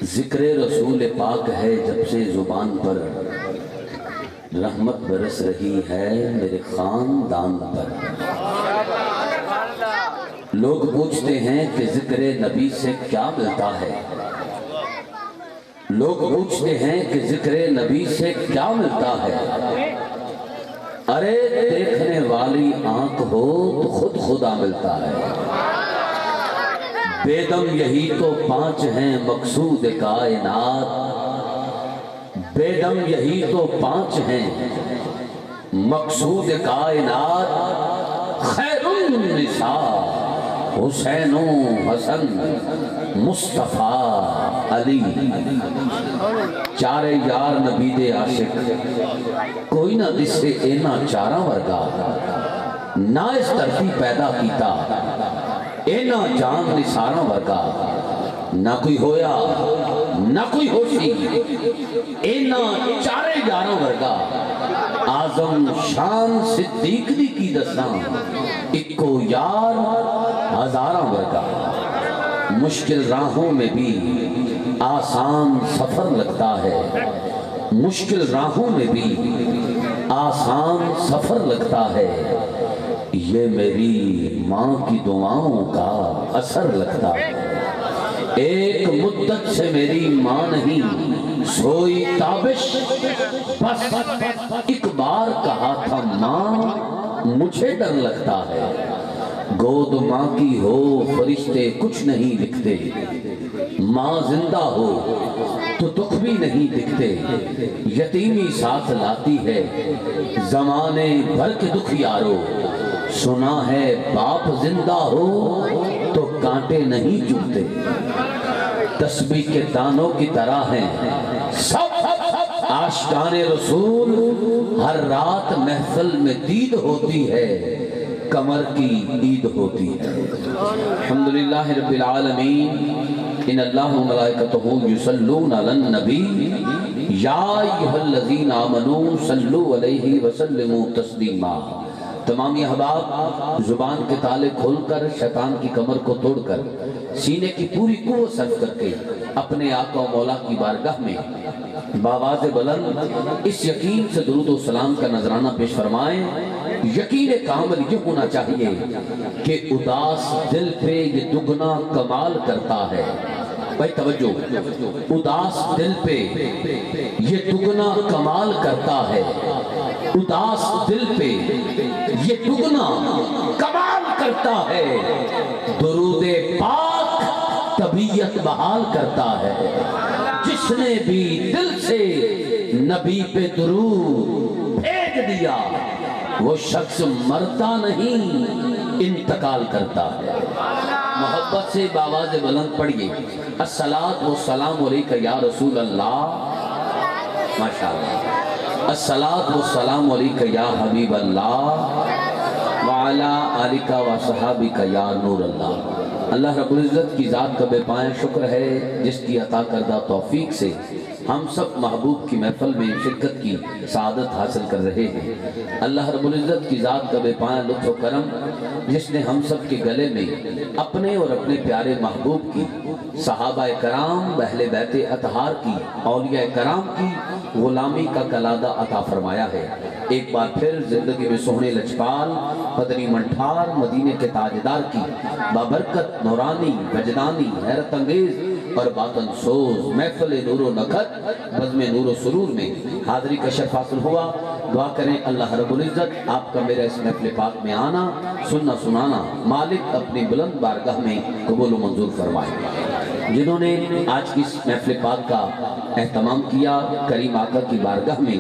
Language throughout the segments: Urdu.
ذکر رسول پاک ہے جب سے زبان پر، رحمت برس رہی ہے میرے خاندان پر۔ لوگ پوچھتے ہیں کہ ذکر نبی سے کیا ملتا ہے، لوگ پوچھتے ہیں کہ ذکر نبی سے کیا ملتا ہے۔ ارے دیکھنے والی آنکھ ہو تو خود خدا ملتا ہے۔ بے دم یہی تو پانچ ہیں مقصود کائنات، بے دم یہی تو پانچ ہیں مقصود کائنات۔ خیر النساء حسین و حسن مصطفیٰ علی، چارے یار نبی دے عاشق، کوئی نہ دسے اینا چاراں ورگا، نہ اس دھرتی پیدا کیتا اینا جان نثاراں ورگا، نہ کوئی ہویا نہ کوئی ہوشی اینا چارے یاراں ورگا۔ اعظم شان صدیق دی کی دساں، اکو یار ہزاراں ورگا۔ مشکل راہوں میں بھی آسان سفر لگتا ہے، مشکل راہوں میں بھی آسان سفر لگتا ہے، یہ میری ماں کی دعاؤں کا اثر لگتا ہے۔ ایک مدت سے میری ماں نہیں سوئی تابش، بس ایک بار کہا تھا ماں مجھے ڈر لگتا ہے۔ گود ماں کی ہو فرشتے کچھ نہیں لکھتے، ماں زندہ ہو تو دکھ بھی نہیں دکھتے، یتیمی ساتھ لاتی ہے زمانے بھر کے دکھ یارو۔ سنا ہے باپ زندہ ہو تو کانٹے نہیں چبھتے، تسبیح کے دانوں کی طرح ہیں سب عاشقان رسول۔ ہر رات محفل میں دید ہوتی ہے، کمر کی عید ہوتی ہے۔ الحمدللہ رب العالمین، ان اللہ و ملائکتہ یصلون علی النبی یا ایھا الذین آمنوا صلوا علیہ وسلموا تسلیما۔ تمام احباب زبان کے تالے کھول کر شیطان کی کمر کو توڑ کر سینے کی پوری قوت صرف کر کے اپنے آقا و مولا کی بارگاہ میں بآواز بلند اس یقین سے درود و سلام کا نذرانہ پیش فرمائیں۔ یقین کامل یہ ہونا چاہیے کہ اداس دل پہ یہ دگنا کمال کرتا ہے۔ بھائی توجہ، اداس دل پہ یہ دگنا کمال کرتا ہے، اداس دل پہ یہ دگنا کمال کرتا ہے، درود پاک طبیعت بحال کرتا ہے۔ جس نے بھی دل سے نبی پہ درود بھیج دیا وہ شخص مرتا نہیں انتقال کرتا ہے۔ محبت سے بآواز بلند پڑھیے، الصلاۃ والسلام علیکہ یا رسول اللہ، ماشاءاللہ، الصلاۃ والسلام علیکہ یا حبیب اللہ، وعلی آلکہ وصحابکہ یا نور اللہ۔ اللہ رب العزت کی ذات کا بے پایہ شکر ہے جس کی عطا کردہ توفیق سے ہم سب محبوب کی محفل میں شرکت کی سعادت حاصل کر رہے ہیں۔ اللہ رب العزت کی ذات کا بے پایہ لطف و کرم جس نے ہم سب کے گلے میں اپنے اور اپنے پیارے محبوب کی، صحابہ کرام، اہل بیت اطہار کی، اولیاء کرام کی غلامی کا کلادہ عطا فرمایا ہے۔ ایک بار پھر زندگی میں سوہنے لجپال، بدنی منٹھار، مدینے کے تاجدار کی بابرکت، نورانی، وجدانی، حیرت انگیز اور باطن سوز محفل نور و نکھت بزم نور و سرور میں حاضری کا شرف حاصل ہوا۔ دعا کریں اللہ رب العزت آپ کا میرا اس محفل پاک میں آنا، سننا سنانا مالک اپنی بلند بارگاہ میں قبول و منظور فرمائے۔ جنہوں نے آج کی اس محفل پاک کا اہتمام کیا، کریم آقا کی بارگاہ میں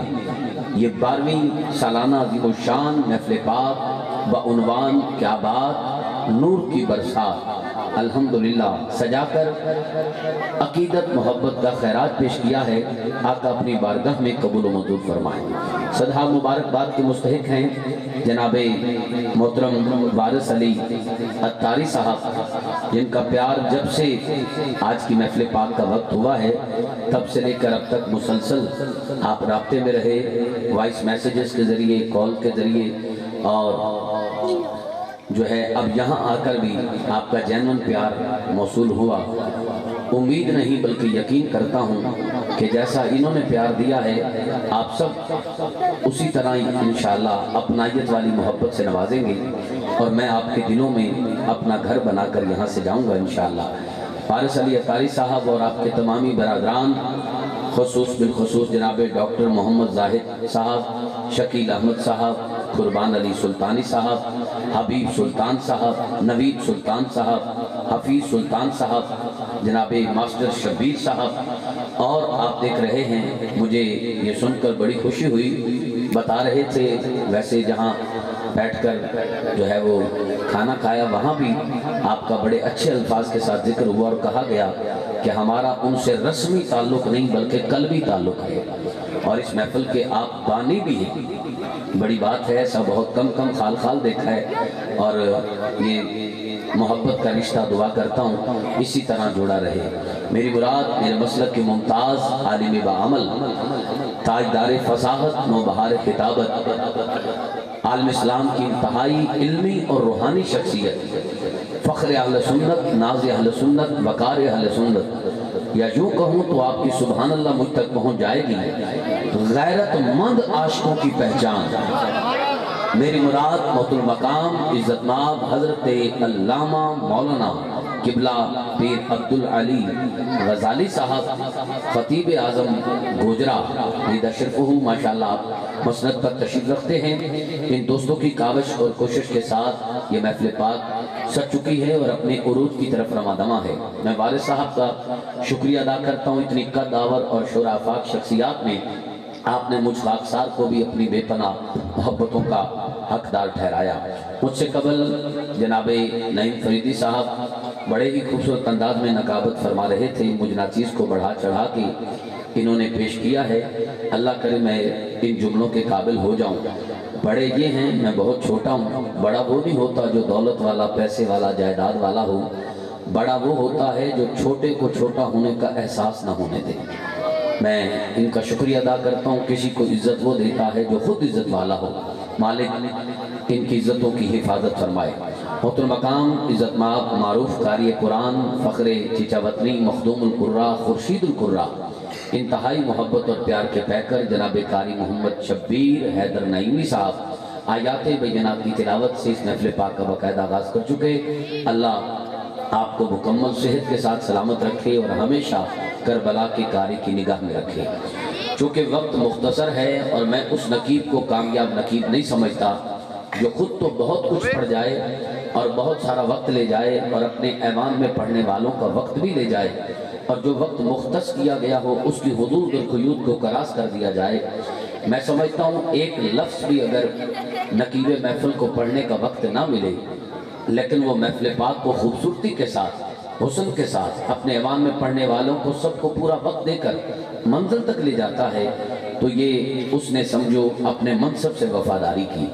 یہ 12ویں سالانہ عظیم الشان محفل پاک بعنوان کیا بات نور کی برسات الحمدللہ سجا کر عقیدت محبت کا خیرات پیش کیا ہے، آقا اپنی بارگاہ میں قبول و منظور فرمائیں۔ صدحہ مبارکباد کے مستحق ہیں جناب محترم وارث علی عطاری صاحب، جن کا پیار جب سے آج کی محفل پاک کا وقت ہوا ہے تب سے لے کر اب تک مسلسل آپ رابطے میں رہے، وائس میسیجز کے ذریعے، کال کے ذریعے، اور جو ہے اب یہاں آ کر بھی آپ کا جینون پیار موصول ہوا۔ امید نہیں بلکہ یقین کرتا ہوں کہ جیسا انہوں نے پیار دیا ہے آپ سب اسی طرح انشاءاللہ اپنائیت والی محبت سے نوازیں گے، اور میں آپ کے دلوں میں اپنا گھر بنا کر یہاں سے جاؤں گا انشاءاللہ۔ فارس علی اطاری صاحب اور آپ کے تمامی برادران، خصوص بالخصوص جناب ڈاکٹر محمد زاہد صاحب، شکیل احمد صاحب، قربان علی سلطانی صاحب، حبیب سلطان صاحب، نوید سلطان صاحب، حفیظ سلطان صاحب، جناب ماسٹر شبیر صاحب، اور آپ دیکھ رہے ہیں مجھے یہ سن کر بڑی خوشی ہوئی، بتا رہے تھے ویسے جہاں بیٹھ کر جو ہے وہ کھانا کھایا وہاں بھی آپ کا بڑے اچھے الفاظ کے ساتھ ذکر ہوا، اور کہا گیا کہ ہمارا ان سے رسمی تعلق نہیں بلکہ قلبی تعلق ہے، اور اس محفل کے آپ بانی بھی ہیں۔ بڑی بات ہے، ایسا بہت کم خال خال دیکھا ہے، اور یہ محبت کا رشتہ دعا کرتا ہوں اسی طرح جوڑا رہے۔ میری مراد میرے مسلک کے ممتاز عالم بعمل، تاجدار فصاحت، نوبہار خطابت، عالم اسلام کی انتہائی علمی اور روحانی شخصیت، فخر اہل سنت، ناز اہل سنت، وقار اہل سنت، یا یوں کہوں تو آپ کی سبحان اللہ مجھ تک پہنچ جائے گی، غیرت مند عاشقوں کی پہچان۔ میری مراد موت المقام عزت مآب حضرت علامہ مولانا قبلہ پیر عبدالعلی غزالی صاحب، خطیب اعظم گوجرا، لیدہ شرفہ ماشاءاللہ آپ مسند پر تشریف رکھتے ہیں۔ ان دوستوں کی کاوش اور کوشش کے ساتھ یہ محفل پاک سج چکی ہے اور اپنے عروج کی طرف رواں دواں ہے۔ میں والد صاحب کا شکریہ ادا کرتا ہوں، اتنی قد آور اور شور آفاق شخصیات میں آپ نے مجھ خاکسار کو بھی اپنی بے پناہ محبتوں کا حقدار ٹھہرایا۔ مجھ سے قبل جناب نعیم فریدی صاحب بڑے ہی خوبصورت انداز میں نقابت فرما رہے تھے، مجھ ناچیز کو بڑھا چڑھا کے انہوں نے پیش کیا ہے۔ اللہ کرے میں ان جملوں کے قابل ہو جاؤں۔ بڑے یہ ہیں، میں بہت چھوٹا ہوں۔ بڑا وہ نہیں ہوتا جو دولت والا، پیسے والا، جائیداد والا ہو، بڑا وہ ہوتا ہے جو چھوٹے کو چھوٹا ہونے کا احساس نہ ہونے دے۔ میں ان کا شکریہ ادا کرتا ہوں۔ کسی کو عزت وہ دیتا ہے جو خود عزت والا ہو، مالک ان کی عزتوں کی حفاظت فرمائے۔ محترم مقام عزت مآب معروف قاری قرآن، فخر چیچا وطنی، مخدوم القرہ، خورشید القرہ، انتہائی محبت اور پیار کے پیکر جناب قاری محمد شبیر حیدر نعیمی صاحب آیات بینات کی تلاوت سے اس محفل پاک کا باقاعدہ آغاز کر چکے۔ اللہ آپ کو مکمل صحت کے ساتھ سلامت رکھے اور ہمیشہ کربلا کی قاری کی نگاہ میں رکھے۔ چونکہ وقت مختصر ہے اور میں اس نقیب کو کامیاب نقیب نہیں سمجھتا جو خود تو بہت کچھ پڑھ جائے اور بہت سارا وقت لے جائے اور اپنے ایوان میں پڑھنے والوں کا وقت بھی لے جائے، اور جو وقت مختص کیا گیا ہو اس کی حدود اور قیود کو کراس کر دیا جائے۔ میں سمجھتا ہوں ایک لفظ بھی اگر نقیب محفل کو پڑھنے کا وقت نہ ملے لیکن وہ محفل پاک کو خوبصورتی کے ساتھ، حسن کے ساتھ اپنے ایوان میں پڑھنے والوں کو سب کو پورا وقت دے کر منزل تک لے جاتا ہے، تو یہ اس نے سمجھو اپنے منصب سے وفاداری کی۔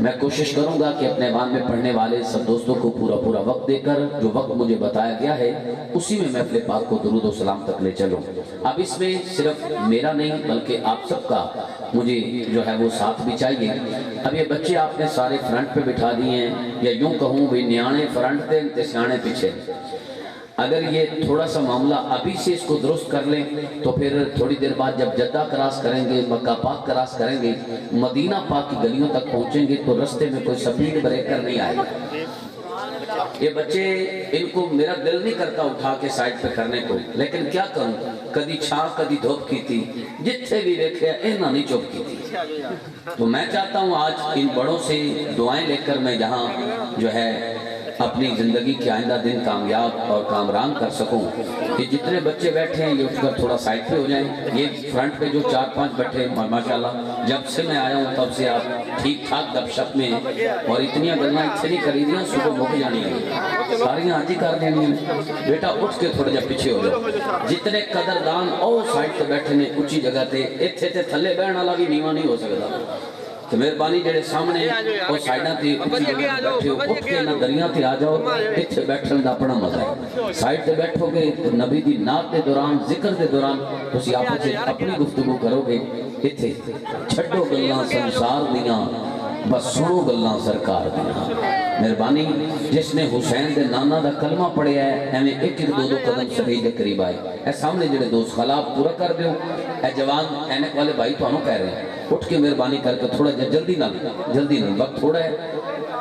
میں کوشش کروں گا کہ اپنے ایوان میں پڑھنے والے سب دوستوں کو پورا وقت دے کر جو وقت مجھے بتایا گیا ہے اسی میں محفل پاک کو درود و سلام تک لے چلوں۔ اب اس میں صرف میرا نہیں بلکہ آپ سب کا مجھے جو ہے وہ ساتھ بھی چاہیے۔ اب یہ بچے آپ نے سارے فرنٹ پہ بٹھا دیے ہیں، یا یوں کہوں بھی نیانے فرنٹ تے تے سیانے پیچھے۔ اگر یہ تھوڑا سا معاملہ ابھی سے اس کو درست کر لیں تو پھر تھوڑی دیر بعد جب جدہ کراس کریں گے، مکہ پاک کراس کریں گے، مدینہ پاک کی گلیوں تک پہنچیں گے تو رستے میں کوئی سپیڈ بریکر نہیں آئے گا۔ یہ بچے ان کو میرا دل نہیں کرتا اٹھا کے سائٹ پہ کرنے کو، لیکن کیا کروں، کدی چھاں کدی دھوپ کی تھی، جتھے بھی دیکھے اینا نہیں چوپ کی تھی۔ تو میں چاہتا ہوں آج ان بڑوں سے دعائیں لے کر میں جہاں جو ہے اپنی زندگی کے آئندہ دن کامیاب اور کامران کر سکوں، کہ جتنے بچے بیٹھے ہیں یہ اٹھ کر تھوڑا سائٹ پہ ہو جائیں۔ یہ فرنٹ پہ جو 4-5 بیٹھے ہیں ماشاءاللہ جب سے میں آیا ہوں تب سے آپ ٹھیک ٹھاک گپ شپ میں ہیں، اور اتنیاں گلنا اتنے نہیں کری دیاں، صبح مک جانی ہے، ساریاں آج ہی کر دینی ہیں۔ بیٹا اٹھ کے تھوڑا جا پیچھے ہو جاؤ۔ جتنے قدردان او سائٹ پہ بیٹھے نے اچھی جگہ تے، اتھے تے تھلے بہن والا بھی نیواں نہیں ہو سکتا۔ تو مہربانی جڑے سامنے اور سائڈاں تے اچھی جگہ بیٹھے ہو، اٹھ کے نہ دریاں تے آ جاؤ، اتھے بیٹھن دا اپنا مزہ ہے۔ سائڈ تے بیٹھو گے تو نبی دی نعت دے دوران، ذکر دے دوران تسی آپس وچ اپنی گفتگو کرو گے۔ اتھے چھڈو گلاں سنسار دیاں، بس سنو گلاں سرکار دیاں مہربانی جس نے حسین دے نانا دا کلمہ پڑھیا ہے ایویں ایک ایک دو دو قدم صحیح دے قریب آئے اے سامنے جڑے دوست خلاب پورا کر دیو اے جوان اینک والے بھائی تو کہہ رہے ہیں اٹھ کے مہربانی کر کے تھوڑا جلدی نہ وقت تھوڑا ہے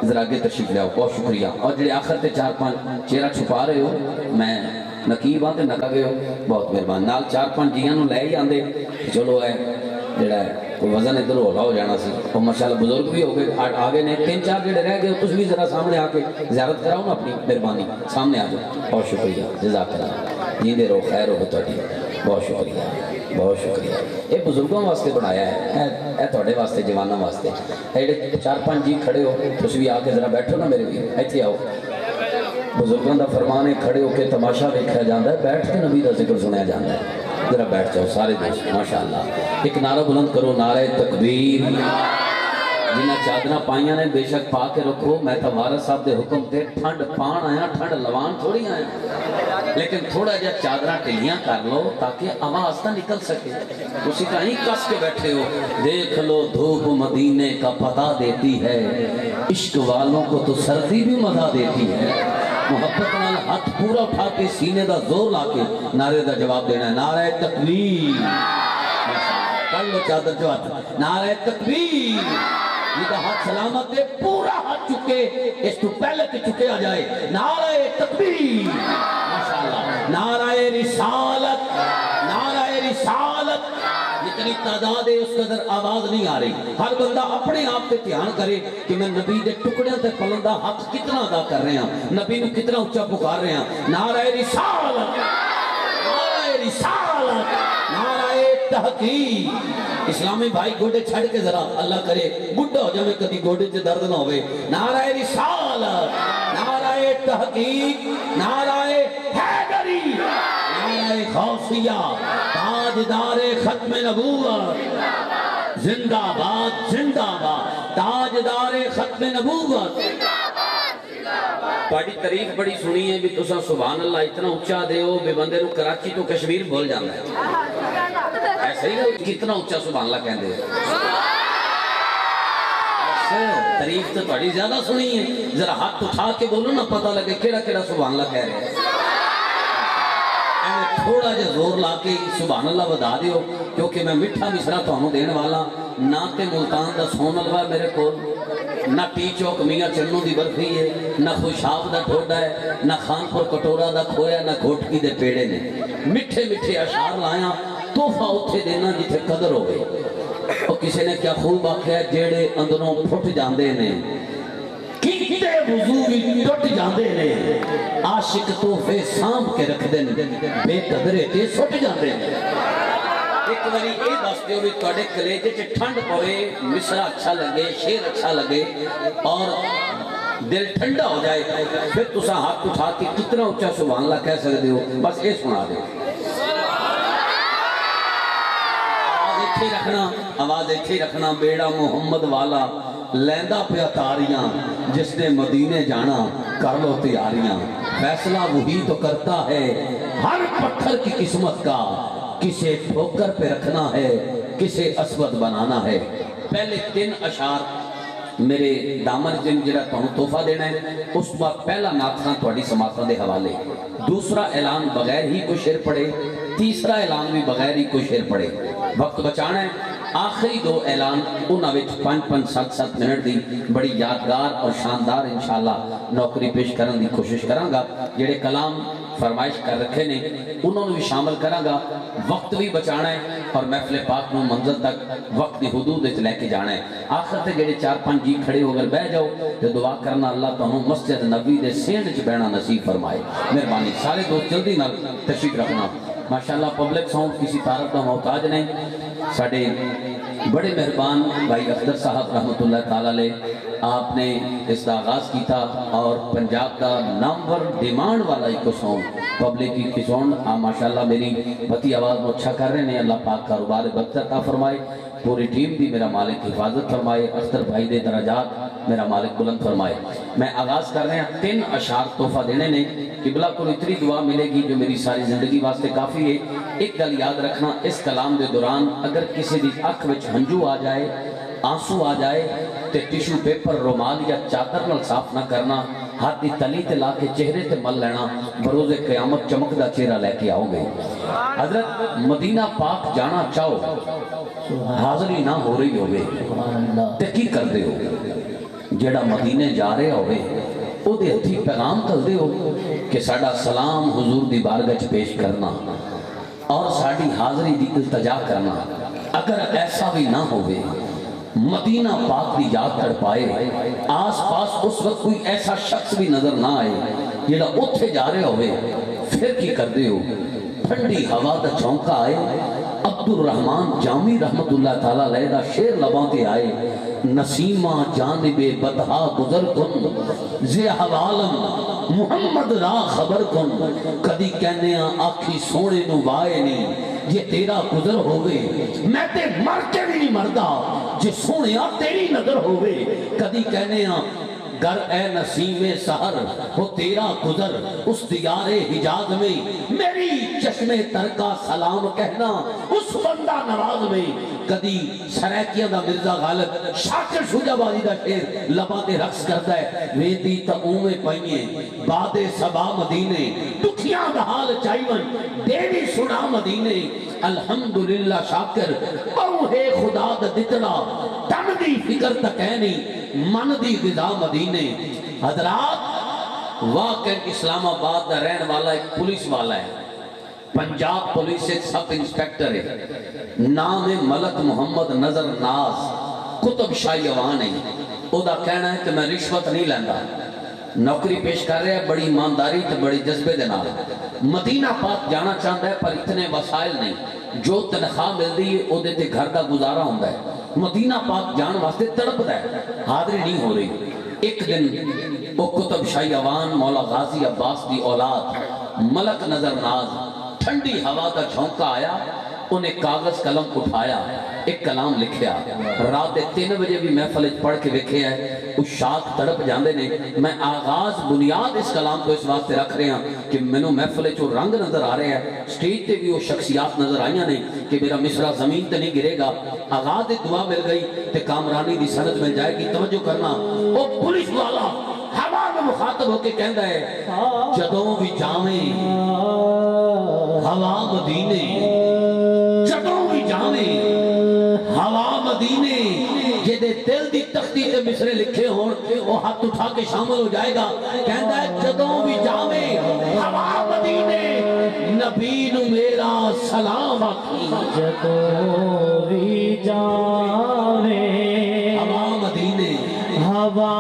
ذرا آگے تشریف لے آؤ بہت شکریہ اور جڑے آخر تے 4-5 چہرہ چھپا رہے ہو میں نقیب آتے نہ گئے ہو بہت مہربان نال 4-5 جیاں نو لے ہی آندے چلو ہے جڑا ہے کوئی وزن ادھر ہو جانا سی اور ماشاءاللہ بزرگ بھی ہو گئے آگے نے 3-4 جڑے رہ گئے تُس بھی ذرا سامنے آ کے زیارت کراؤ نا اپنی مہربانی سامنے آ جاؤ بہت شکریہ جزاک اللہ جیندے رہو خیر ہو تہاڈی بہت شکریہ یہ بزرگوں واسطے بنایا ہے اے تہاڈے واسطے جواناں واسطے اے جڑے 4-5 جی کھڑے ہو تُس بھی آ کے ذرا بیٹھو نا میرے بھی ایتھے آؤ بزرگوں دا فرمان ہے کھڑے ہو کے تماشا دیکھا جاتا ہے بیٹھ کے نبی دا ذکر سنیا جاتا ہے ذرا بیٹھ جاؤ سارے دوست ماشاءاللہ ایک نعرہ بلند کرو نعرہ تکبیر جنہ چادرہ پائیاں نے بے شک پا کے رکھو میں تا وارث صاحب دے حکم تے ٹھنڈ پان آیا ٹھنڈ لوان تھوڑی آیا لیکن تھوڑا جا چادرہ ٹلیاں کر لو تاکہ آواز نہ نکل سکے اسی کہیں کس کے بیٹھے ہو دیکھ لو دھوپ مدینے کا پتہ دیتی ہے عشق والوں کو تو سردی بھی مزہ دیتی ہے محبت نال ہاتھ پورا اٹھا کے سینے دا زور لا کے نعرے دا جواب دینا ہے نعرہ تکبیر کر لو چادر جو ہاتھ نعرہ تکبیر یہ تو ہاتھ سلامت ہے پورا ہاتھ چکے اس تو پہلے کے چکے آ جائے نعرہ تکبیر ماشاءاللہ نعرہ رسالت جتنی تعداد ہے اس قدر آواز نہیں آ رہی ہر بندہ اپنے آپ پہ دھیان کرے کہ میں نبی دے ٹکڑے تے پلندہ حق کتنا ادا کر رہے ہیں نبی نو کتنا اونچا پکار رہے ہیں نعرہ رسالت نعرہ تحقیق اسلامی بھائی گوڑے چھڑ کے ذرا اللہ کرے گڈا ہو جائے کبھی گوڑے سے درد نہ ہوئے نعرہ رسالت نعرہ تحقیق نعرہ حیدری نعرہ غوثیہ تاجدار ختم نبوت زندہ باد تاجدار ختم نبوت پاڑی تعریف بڑی سنی ہے بھی تسا سبحان اللہ اتنا اچھا دے ہو بے بندے نو کراچی تو کشمیر بھول جانا ہے ایسا ہی ہے کتنا اچھا سبحان اللہ کہندے ہیں تعریف تو بڑی زیادہ سنی ہے ذرا ہاتھ اٹھا کے بولو نا پتہ لگے کیڑا کیڑا سبحان اللہ کہہ رہے ہیں تھوڑا جا زور لا کے سبحان اللہ بدا دیو کیونکہ میں مٹھا مصرا تانوں دین والا نہ تے ملتان دا سون حلوہ میرے کول نہ ٹی چوک میاں چنو دی برفی ہے نہ خوشاب دا ٹھوڈا ہے نہ خان پور کٹورا دا کھویا نہ گھوٹکی دے پیڑے نے مٹھے مٹھے اشعار لایا تحفہ اتھے دینا جتھے قدر ہو گئے اور کسی نے کیا خوب آکھیا جیڑے اندروں پھٹ جاندے نے کیتے وضو بھی ٹوٹ جاندے نے عاشق تحفے سانپ کے رکھ دے بے قدرے تے سٹ جاندے نے ایک باری یہ دس دیو بھی تواڈے کلیجے چ ٹھنڈ پوے مصرع اچھا لگے شعر اچھا لگے اور دل ٹھنڈا ہو جائے پھر تسا ہاتھ اٹھا کے کتنا اونچا سبحان اللہ کہہ سکتے ہو بس یہ سنا دے آواز ایتھے رکھنا بیڑا محمد والا لیندہ پہ اتاریاں جس نے مدینے جانا کر لو تیاریاں فیصلہ وہی تو کرتا ہے ہر پتھر کی قسمت کا کسے ٹھوکر پہ رکھنا ہے کسے اسود بنانا ہے پہلے 3 اشعار میرے دامن جن جڑا تانوں تحفہ دینا ہے اس وقت پہلا ناتھاں تہاڈی سماعتاں دے حوالے دوسرا اعلان بغیر ہی کوئی شعر پڑھے تیسرا اعلان بھی بغیر ہی کوئی شعر پڑھے وقت بچانا ہے آخری 2 اعلان انہاں وچ 5-5 7-7 منٹ دی بڑی یادگار اور شاندار انشاءاللہ نوکری پیش کرن دی کوشش کراں گا جڑے کلام فرمائش کر رکھے نے انہوں نے بھی شامل کراں گا وقت بھی بچانا ہے اور محفل پاک نو منزل تک وقت دی حدود وچ لے کے جانا ہے آخر تے جڑے 4-5 جی کھڑے ہو کر بیٹھ جاؤ تے دعا کرنا اللہ تانوں مسجد نبی دے سینڈ وچ بیٹھنا نصیب فرمائے مہربانی سارے دوست جلدی نال تشریف رکھنا ماشاءاللہ پبلک ساؤنڈ کسی تعارف کا محتاج نہیں ساڈے بڑے مہربان بھائی اختر صاحب رحمت اللہ تعالی علیہ آپ نے اس کا آغاز کیتا اور پنجاب کا نمبر ڈیمانڈ والا ایک ساؤنڈ پبلک کی ساؤنڈ ماشاءاللہ میری بھتی آواز میں اچھا کر رہے ہیں اللہ پاک کاروبار برکت عطا فرمائے پوری ٹیم بھی میرا مالک حفاظت فرمائے اختر بھائی دے درجات میرا مالک بلند فرمائے میں آغاز کر رہے ہیں 3 اشعار تحفہ دینے نے قبلہ کو اتنی دعا ملے گی جو میری ساری زندگی واسطے کافی ہے ایک گل یاد رکھنا اس کلام دے دوران اگر کسی دی اکھ وچ ہنجو آ جائے آنسو آ جائے تے ٹیشو پیپر رومال یا چادر نال صاف نہ کرنا، ہاتھ دی تلی تے لا کے چہرے تے مل لینا، بروز قیامت چمک دا چہرہ لے کے آؤ گے۔ حضرت مدینہ پاک جانا چاہو، حاضری نہ ہو رہی ہوگے تے کی کر دے ہو؟ جیڑا مدینے جا رہے ہوگے او دے ہتھی پیغام کر دے ہو کہ ساڑا سلام حضور دی بارگاہ پیش کرنا اور ساڑی حاضری دی التجا کرنا۔ اگر ایسا بھی نہ ہوئے، مدینہ پاک دی یاد کر پائے، آس پاس اس وقت کوئی ایسا شخص بھی نظر نہ آئے جیڑا اتھے جا رہے ہوئے، پھر کی کر دے ہو؟ ٹھنڈی ہوا دا چونکا آئے، عبد الرحمن جامی رحمت اللہ تعالیٰ علیہ دا شیر لباں تے آئے، نسیمہ جانب بدہا گزر کن زی حوالم محمد را خبر کن، کدی کہنے آکھی سونے نو وائے نہیں یہ تیرا گزر ہوئے، میں تے مر کے بھی نہیں مردہ جے سونے تیری نظر ہوئے، کدی کہنے گر اے نسیم سحر ہو تیرا گزر اس دیار حجاز میں، میری چشم تر کا سلام کہنا اس بندہ نواز میں، کدی سریکیاں دا مرزا غالب شاکر شجا بازی دا شیر لباں دے رقص کرتا ہے، ویدی تا اومے پائیے باد سبا مدینے دکھیاں دا حال چائیون دیوی سنا مدینے، الحمدللہ شاکر اوہے خدا دا دتنا تن دی فکر تکینی من دی غذا مدینے۔ حضرات واقع اسلام آباد دا رہن والا ایک پولیس والا ہے، پنجاب پولیس ایک سب انسپیکٹر ہے، نام ہے ملک محمد نظر ناز، کتب شاہی عوان ہے، او دا کہنا ہے کہ میں رشوت نہیں لیندہ، نوکری پیش کر رہے ہیں بڑی ایمانداری تے بڑی جذبے دے نال، مدینہ پاک جانا چاہتا ہے پر اتنے وسائل نہیں، جو تنخواہ مل دی ہے او دیتے گھر دا گزارا ہوندہ ہے، مدینہ پاک جان واسطے تڑپ دا ہے، حاضری نہیں ہو رہی۔ ایک دن او کتب شاہی عوان مولا غازی عباس دی اولاد ملک نظر ناز ٹھنڈی ہوا دا جھونکا آیا، انہیں کاغذ قلم اٹھایا، ایک کلام لکھیا، رات 3 بجے بھی محفل پڑھ کے لکھے ہے، اس شاک تڑپ جاندے نے۔ میں آغاز بنیاد اس کلام کو اس واسطے رکھ رہے ہیں کہ میں نو محفل جو رنگ نظر آ رہے ہیں، سٹیج تے بھی وہ شخصیات نظر آئیاں نے کہ میرا مصرع زمین تے نہیں گرے گا، آغاز دعا مل گئی تے کامرانی دی سند مل جائے گی۔ توجہ کرنا، وہ پولیس والا ہوا میں مخاطب ہو کے کہندا ہے جدوں بھی جاویں ہوا مدینے، جدوں بھی جاویں ہوا مدینے، جدے دل دی تختی تے مصرے لکھے ہون وہ ہاتھ اٹھا کے شامل ہو جائے گا۔ کہندا ہے جدوں بھی جاویں ہوا مدینے، نبی نو میرا سلام آکھی، جدوں بھی جاویں ہوا مدینے، ہوا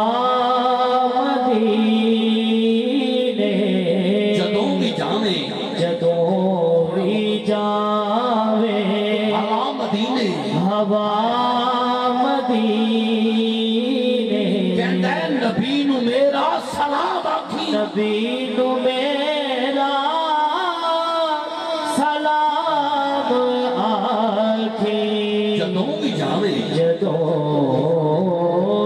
مدینے، جدوں بھی جاویں جدوں بھی جاویں ہوا مدینے، ہوا مدینے، کہندا ہے نبی نو میرا سلام آکھی، نبی نو میرا سلام آکھی، جدوں بھی جاویں جدوں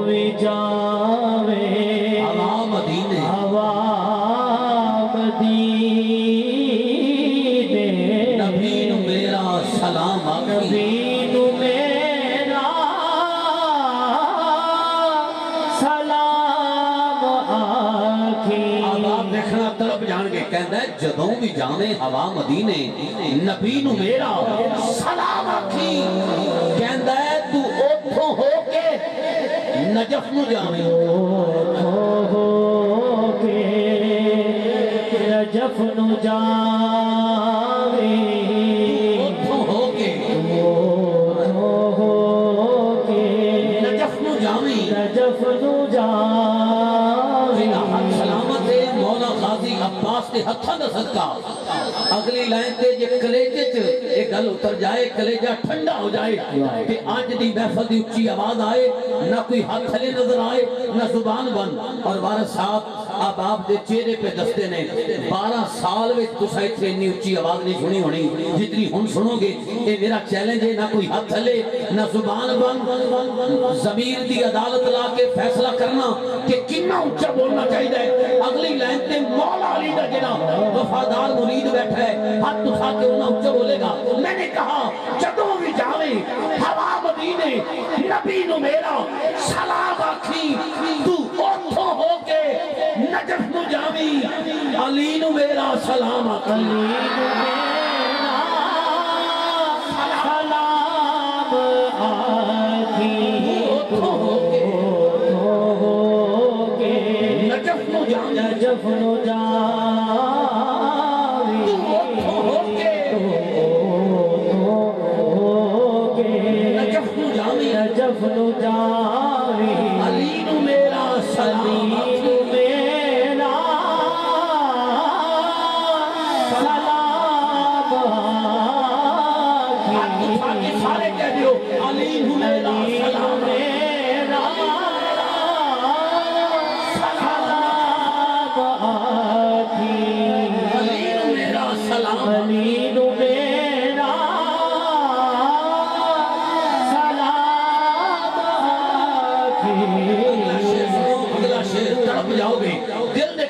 بھی جاویں ہوا مدینے، ہوا مدینے، نبی نو میرا سلام آکھی۔ نبی نو میرا سلام آکھی۔ اب آپ دیکھنا طرف جان کے کہندا ہے جدوں بھی جاویں ہوا مدینے، نبی نو میرا سلام آکھی، کہندا ہے تو اوتھوں ہو کے نجف نو جاویں، ہو کے نجف نو جاویں، اوتھوں ہو کے ہو کے نجف نو جاویں، نجف نو جاویں، حق سلامت ہے مولا غازی عباس کے ہتھاں دا صدقہ۔ اگلی لائن تے یہ کلیجے چ ایک گل اتر جائے، کلیجہ ٹھنڈا ہو جائے کہ آج دی محفل دی اچھی آواز آئے، نہ کوئی ہاتھ تھلے نظر آئے نہ زبان بند، اور وارث صاحب اب آپ دے چہرے پہ دستے نے 12 سال میں تسا اتنے اتنی اچھی آواز نہیں سنی ہونی جتنی ہن سنو گے۔ یہ میرا چیلنج ہے، نہ کوئی ہاتھ تھلے نہ زبان بند، ضمیر دی عدالت لا کے فیصلہ کرنا کہ کتنا اونچا بولنا چاہیے۔ اگلی لائن تے مولا علی دا جنا وفادار مرید بیٹھا ہے، ہاتھ اٹھا کے انہاں اونچا بولے گا۔ میں نے کہا جدوں بھی جاویں ہوا مدینے مدینے نبی نو میرا سلام آکھی تو اوتھوں ہو کے نجف نو جاوی علی نو میرا سلام آکھی جفنو جاوی جفنو جاوی علی نو میرا سلام میرا سلام آکھی سارے کہہ دیو علی نو میرا سلام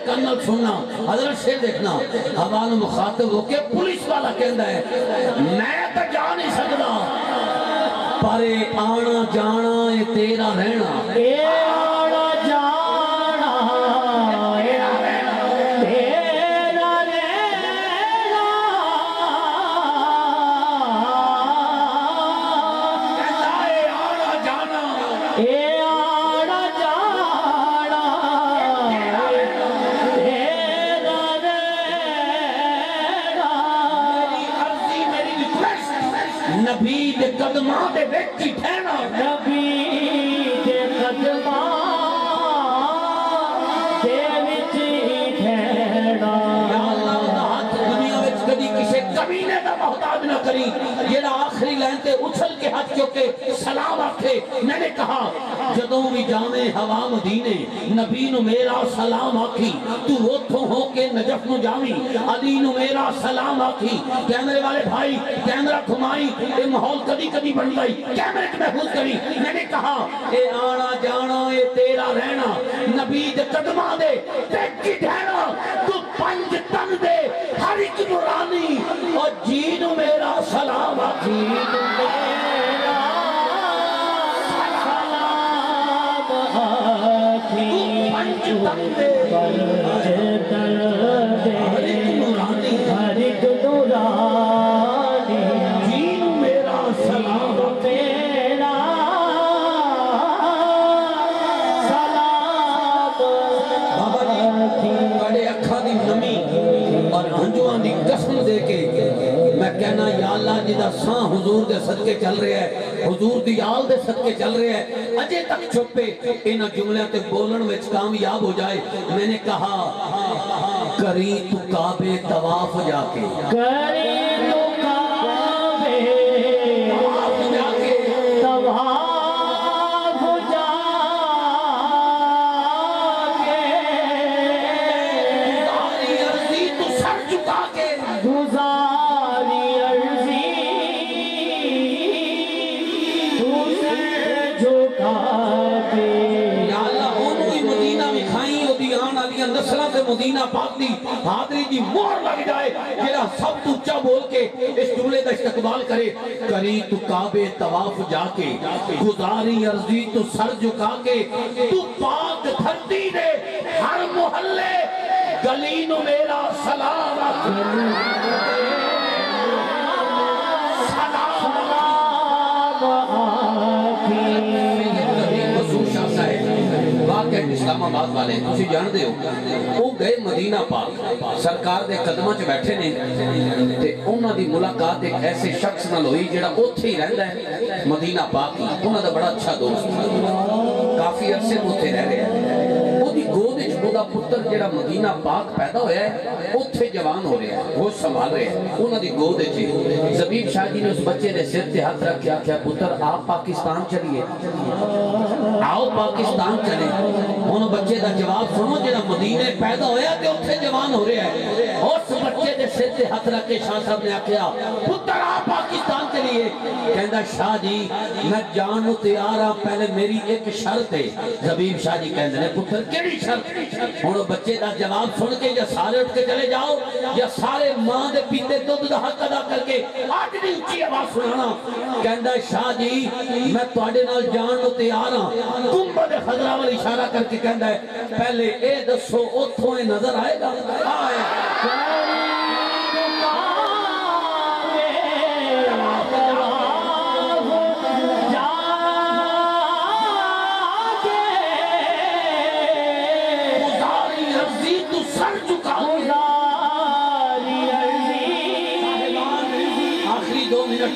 کنل سننا حضرت سے دیکھنا حوال مخاطب ہو کے پولیس والا کہندا ہے میں تو جا نہیں سکتا پر آنا جانا اے تیرا رہنا اے آنا جانا تیرا رہنا کہندا ہے آنا جانا اے آنا جانا نبی دے قدماں دے وچ ہی ٹھہرنا نبی دے قدماں دے وچ ہی ٹھہرنا یا اللہ دا ہاتھ دنیا وچ کدی کسے کمینے دا محتاج نہ کری جیڑا آخری لائن تے اچھل کے ہاتھ چوکے سلام آکھے میں نے کہا جدوں بھی جانے ہوا مدینے نبی نو میرا سلام آکھی تو اوتھوں ہو کے نجف نو جاوی علی نو میرا سلام آکھی کیمرے والے بھائی کیمرہ گھمائی اے ماحول کدی کدی بن گئی کیمرے کو محفوظ کری میں نے کہا اے آنا جانا اے تیرا رہنا نبی دے قدماں دے ٹیکی ڈھینا تو پنج تن دے ہر ایک نورانی اور جین میرا سلام آکھی پنج تن دے ہر ایک نورانی ہر ایک نورانی جین میرا سلام میرا سلام بابا جی بڑے اکھا دی نمی اور ہنجوان دی قسم دے کے میں کہنا یا اللہ جدہ ساں حضور دے صدقے چل رہے ہیں حضور دی آل دے صدقے چل رہے ہیں اجے تک چھپے انہاں جملیاں تے بولن وچ کامیاب ہو جائے میں نے کہا کری تو کعبے طواف جا کے کری تو کعبے طواف جا کے طواف جا کے گزاری عرضی تو سر جھکا کے گزاری عرضی تو سر جھکا کے یا اللہ انہوں ہی مدینہ میں کھائیں ہو دی آن آلیاں نسلہ سے مدینہ پاک دی حاضری دی مور لگ جائے جیڑا سب تو اچھا بول کے اس جملے کا استقبال کرے کری تو کعبے طواف جا کے گزاری عرضی تو سر جھکا کے تو پاک دھرتی دے ہر محلے گلی نو میرا سلام اسلام آباد والے تسی جان دے ہو وہ گئے مدینہ پاک سرکار دے قدمہ چ بیٹھے نے تے انہاں دی ملاقات ایک ایسے شخص نال ہوئی جڑا اوتھے ہی رہندا ہے مدینہ پاک انہاں دا بڑا اچھا دوست کافی عرصے تو اوتھے رہ رہے ہیں وہ دی گود وچ دا پتر جڑا مدینہ پاک پیدا ہویا ہے اوتھے جوان ہو رہا ہے وہ سنبھال رہے ہیں انہاں دی گود وچ زبیب شاہ جی نے اس بچے دے سر تے ہاتھ رکھ کے آکھیا پتر آپ پاکستان چلیے آؤ پاکستان چلے انہوں بچے دا جواب سنو جڑا مدینے پیدا ہویا تے اوتھے جوان ہو رہا ہے اس بچے دے سر سے ہاتھ رکھ کے شاہ صاحب نے آکھیا پتر آ پاکستان کے لیے کہندا شاہ جی میں جان نو تیار ہاں پہلے میری ایک شرط ہے زبیب شاہ جی کہندے نے پتر کیڑی شرط ہن بچے دا جواب سن کے یا سارے اٹھ کے چلے جاؤ یا سارے ماں دے پیتے دودھ دا حق ادا کر کے آج دی اونچی آواز سنانا کہندا شاہ جی میں تواڈے نال جان نو تیار ہاں گنبد خضرا وال اشارہ کر کے کہندا ہے پہلے اے دسو اوتھوں نظر آئے گا آئے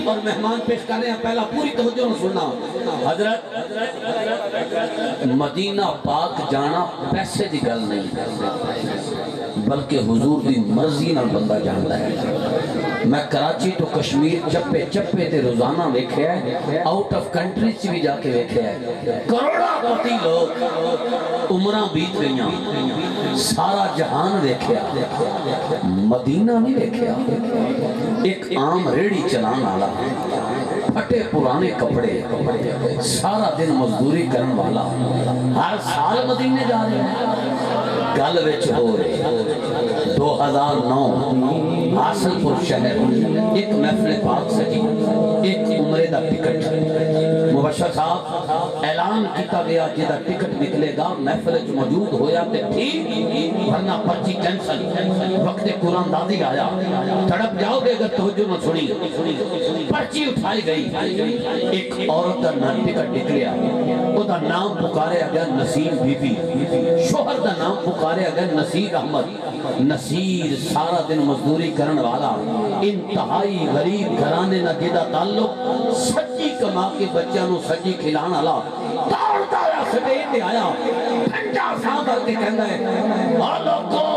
اور مہمان پیش کرنے ہیں پہلا پوری توجہ سننا حضرت مدینہ پاک جانا پیسے دی گل نہیں بلکہ حضور دی مرضی نال بندہ جانتا ہے میں کراچی تو کشمیر چپے چپے تے روزانہ ویکھیا ہے آؤٹ آف کنٹری چ بھی جا کے ویکھیا ہے کروڑا پتی لوگ عمرہ بیت گئیاں سارا جہان ویکھیا مدینہ نہیں ویکھیا ایک عام ریڑھی چلان والا پھٹے پرانے کپڑے سارا دن مزدوری کرن والا ہر سال مدینے جا رہے ہیں گل وچ ہو رہے 2009 حاصل پور شہر ایک محفل پاک سجی ایک عمرے دا ٹکٹ مبشر صاحب اعلان کیتا گیا جدا ٹکٹ نکلے گا محفل وچ موجود ہویا تے ٹھیک ورنہ پرچی کینسل وقت قرآن دادی آیا تڑپ جاؤ گے اگر توجہ نہ سنی پرچی اٹھائی گئی ایک عورت دا نام ٹکٹ نکلیا او دا نام پکارے گیا نصیر بی بی شوہر دا نام پکارے گیا نصیر احمد نصیر سارا دن مزدوری کرن والا انتہائی غریب گھرانے نہ جدا تعلق سچی کما کے بچیاں نو سچی کھلان والا دوڑتا آیا سٹیج تے آیا پھنجا ساں کر کے کہندا ہے آ لوگو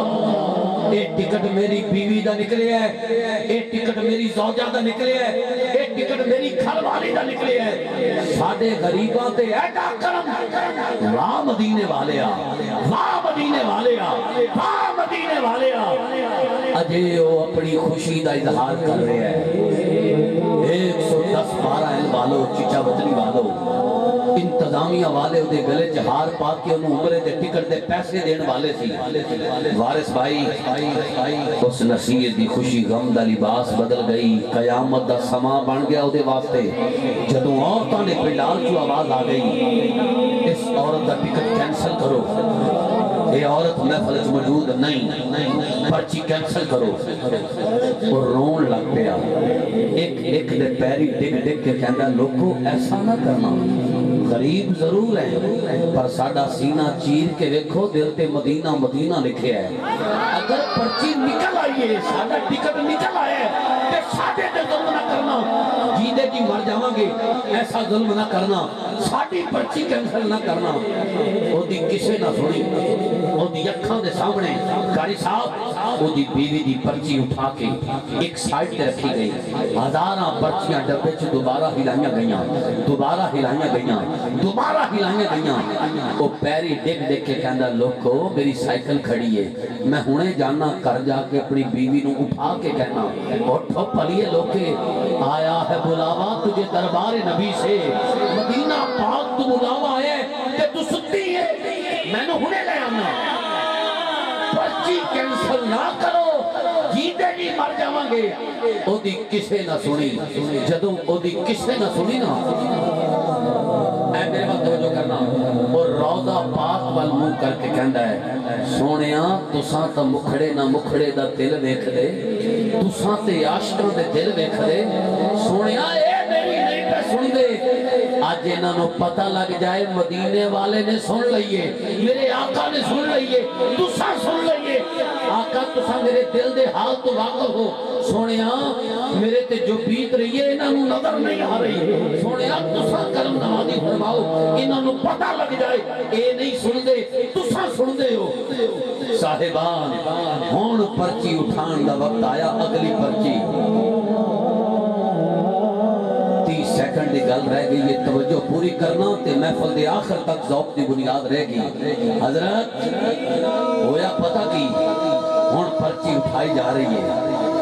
اے ٹکٹ میری بیوی دا نکلے ہے اے ٹکٹ میری زوجہ دا نکلے ہے اے ٹکٹ میری گھر والی دا نکلے ہے ساڈے غریباں تے ایڈا کرم واہ مدینے والے آ واہ مدینے والے آ واہ مدینے والے آ اجے وہ اپنی خوشی دا اظہار کر رہے ہیں 110 12 اہل والو چچا وطنی والو انتظامیہ والے دے گلے چہار پا کے انہوں عمرے دے ٹکٹ دے پیسے دین والے سی وارث بھائی اس نصیر دی خوشی غم دا لباس بدل گئی قیامت دا سما بن گیا دے واسطے جدوں عورتاں نے پنڈال چوں آواز آ گئی اس عورت دا ٹکٹ کینسل کرو یہ عورت محفل وچ موجود نہیں پرچی کینسل کرو اور رون لگ پیا ایک دے پیری ڈگ ڈگ کے کہندا لوگو ایسا نہ کرنا غریب ضرور ہیں پر ساڈا سینہ چیر کے دیکھو دل تے مدینہ مدینہ لکھے ہے اگر پرچی نکل آئی ہے ساڈا ٹکٹ نکل آیا ہے تے ساڈے تے ظلم نہ کرنا جیدے جی مر جاواں گے ایسا ظلم نہ کرنا ساڈی پرچی کینسل نہ کرنا او دی کسے نہ سنی او دی اکھاں دے سامنے قاری صاحب او دی بیوی دی پرچی اٹھا کے ایک سائیڈ تے رکھی گئی ہزاراں پرچیاں ڈبے چ دوبارہ ہلائیاں گئیاں دوبارہ ہلائیاں گئیاں دوبارہ ہلائیاں گئیاں وہ پیری ڈگ ڈگ کے کہندا لوکو میری سائیکل کھڑی ہے میں ہنے جانا کر جا کے اپنی بیوی نو اٹھا کے کہنا اٹھو پلیے لوکے آیا ہے بلاوا تجھے دربار نبی سے مدینہ پاک تو بلاوا ہے کہ تو ستی ہے میں نو ہنے لے آنا پرچی کینسل نہ کرو جیتے جی مر جاواں گے او دی کسے نہ سنی جدوں او دی کسے نہ سنی نا اے میرے بات توجہ کرنا اور روضہ پاک وال منہ کر کے کہندا ہے سونیاں تساں تا مکھڑے نہ مکھڑے دا دل ویکھ دے تساں تے عاشقاں دے دل ویکھ دے سونیاں اے میری نہیں پہ سن دے آج انہاں نو پتہ لگ جائے مدینے والے نے سن لئیے میرے آقا نے سن لئیے تساں سن لئیے آقا تساں میرے دل دے حال تو واقف ہو سونیاں میرے تے جو بیت رہی ہے انہاں نو نظر نہیں آ رہی سونیاں تساں کرم نوازی فرماؤ انہاں نو پتہ لگ جائے اے نہیں سن دے تساں سن دے ہو صاحبان ہون پرچی اٹھان دا وقت آیا اگلی پرچی 30 سیکنڈ دی گل رہ گئی یہ توجہ پوری کرنا تے محفل دے آخر تک ذوق دی بنیاد رہ گئی حضرت ہویا پتہ کی ہون پرچی اٹھائی جا رہی ہے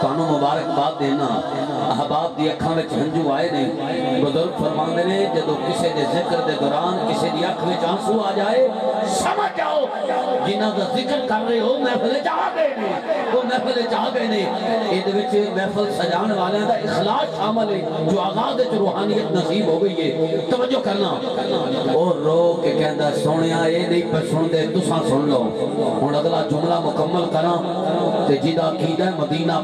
ਤੁਹਾਨੂੰ ਮੁਬਾਰਕਬਾਦ ਦੇਣਾ ਅਹਬਾਬ ਦੀ ਅੱਖਾਂ ਵਿੱਚ ਹੰਝੂ ਆਏ ਨੇ ਬਜ਼ੁਰਗ ਫਰਮਾਉਂਦੇ ਨੇ ਜਦੋਂ ਕਿਸੇ ਦੇ ਜ਼ਿਕਰ ਦੇ ਦੌਰਾਨ ਕਿਸੇ ਦੀ ਅੱਖ ਵਿੱਚ ਆਂਸੂ ਆ ਜਾਏ ਸਮਝ ਜਾਓ ਜਿਨ੍ਹਾਂ ਦਾ ਜ਼ਿਕਰ ਕਰ ਰਹੇ ਹੋ ਮਹਿਫਿਲ ਚ ਆ ਗਏ ਨੇ ਉਹ ਮਹਿਫਿਲ ਚ ਆ ਗਏ ਨੇ ਇਹਦੇ ਵਿੱਚ ਮਹਿਫਿਲ ਸਜਾਉਣ ਵਾਲਿਆਂ ਦਾ ਇਖਲਾਸ ਸ਼ਾਮਲ ਹੈ ਜੋ ਆਗਾਜ਼ ਵਿੱਚ ਰੂਹਾਨੀਅਤ ਨਸੀਬ ਹੋ ਗਈ ਹੈ ਤਵੱਜੋ ਕਰਨਾ ਉਹ ਰੋ ਕੇ ਕਹਿੰਦਾ ਸੋਹਣਿਆ ਇਹ ਨਹੀਂ ਪਰ ਸੁਣਦੇ ਤੁਸੀਂ ਸੁਣ ਲਓ ਹੁਣ ਅਗਲਾ ਜੁਮਲਾ ਮੁਕੰਮਲ ਕਰਾਂ ਤੇ ਜਿਹਦਾ ਅਕੀਦਾ ਮਦੀਨਾ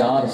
4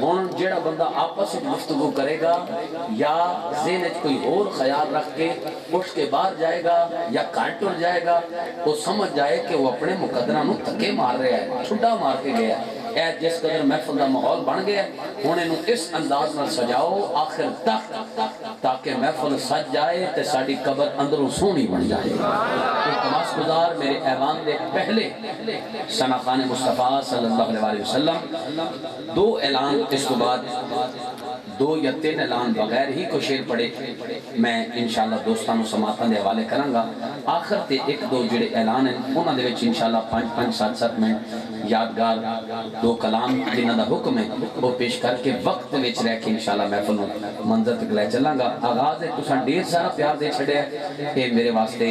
ہوں جڑا بندہ آپس میں گفتگو کرے گا یا ذہن وچ کوئی اور خیال رکھ کے اٹھ کے باہر جائے گا یا گھر ٹر جائے گا، وہ سمجھ جائے کہ وہ اپنے مقدرہ نو تھکے مار رہا ہے، ٹھڈا مار کے گیا ہے۔ اے جس قدر محفل دا ماحول بن گیا ہن اینو اس انداز نال سجاؤ آخر تک تاکہ محفل سج جائے تے ساڈی قبر اندروں سونی بن جائے۔ التماس گزار میرے ایوان دے پہلے ثنا خان مصطفیٰ صلی اللہ علیہ وسلم دو اعلان اس کے بعد 2 یا 3 اعلان بغیر ہی کو شیر پڑے میں انشاءاللہ دوستانوں سماعتاں دے حوالے کراں گا۔ آخر تے 1-2 جڑے اعلان ہیں انہاں دے وچ انشاءاللہ 5-5 7-7 منٹ یادگار 2 کلام جنہاں دا حکم ہے وہ پیش کر کے وقت وچ رہ کے انشاءاللہ محفل نوں منظر تک لے چلاں گا۔ آغاز ہے تساں ڈھیر سارا پیار دے چھڑیا کہ میرے واسطے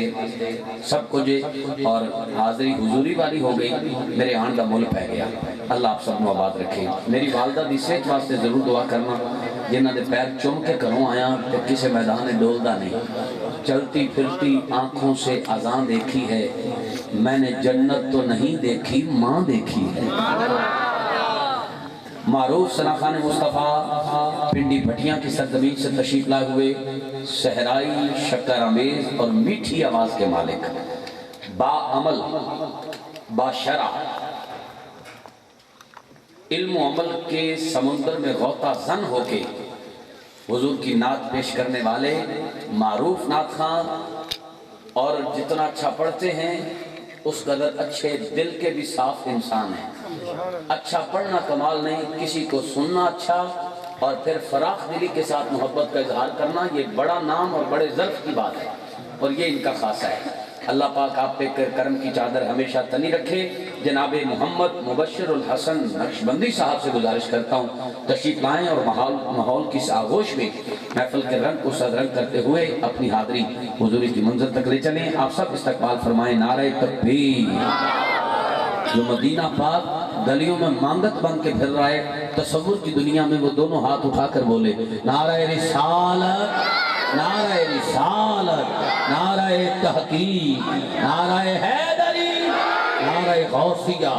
سب کچھ اور حاضری حضوری والی ہو گئی، میرے آن دا مل پہ گیا۔ اللہ آپ سب کو آباد رکھے۔ میری والدہ دی صحت واسطے ضرور دعا کرنا، جنہ دے پیر چوم کے گھروں آیا تو کسی میدان ڈولدا نہیں، چلتی پھرتی آنکھوں سے اذان دیکھی ہے، میں نے جنت تو نہیں دیکھی ماں دیکھی ہے۔ معروف ثنا خان مصطفیٰ پنڈی بھٹیاں کی سرزمین سے تشریف لائے ہوئے صحرائی شکر آمیز اور میٹھی آواز کے مالک، با عمل با شرع علم و عمل کے سمندر میں غوطہ زن ہو کے حضور کی نعت پیش کرنے والے معروف نعت خان، اور جتنا اچھا پڑھتے ہیں اس قدر اچھے دل کے بھی صاف انسان ہیں۔ اچھا پڑھنا کمال نہیں، کسی کو سننا اچھا اور پھر فراخ دلی کے ساتھ محبت کا اظہار کرنا یہ بڑا نام اور بڑے ظرف کی بات ہے، اور یہ ان کا خاصہ ہے۔ اللہ پاک آپ پہ کرم کی چادر ہمیشہ تنی رکھے۔ جناب محمد مبشر الحسن نقشبندی صاحب سے گزارش کرتا ہوں تشریف لائیں اور ماحول کی آغوش میں محفل کے رنگ کو صدرنگ کرتے ہوئے اپنی حاضری حضوری کی منزل تک لے چلیں۔ آپ سب استقبال فرمائیں نعرہ تکبیر۔ جو مدینہ پاک گلیوں میں مانگت بن کے پھر رہا ہے، تصور کی دنیا میں وہ دونوں ہاتھ اٹھا کر بولے نعرہ رسالت، نعرہ رسالت، نعرہ تحقیق، نعرہ حیدری، نعرہ غوثیہ۔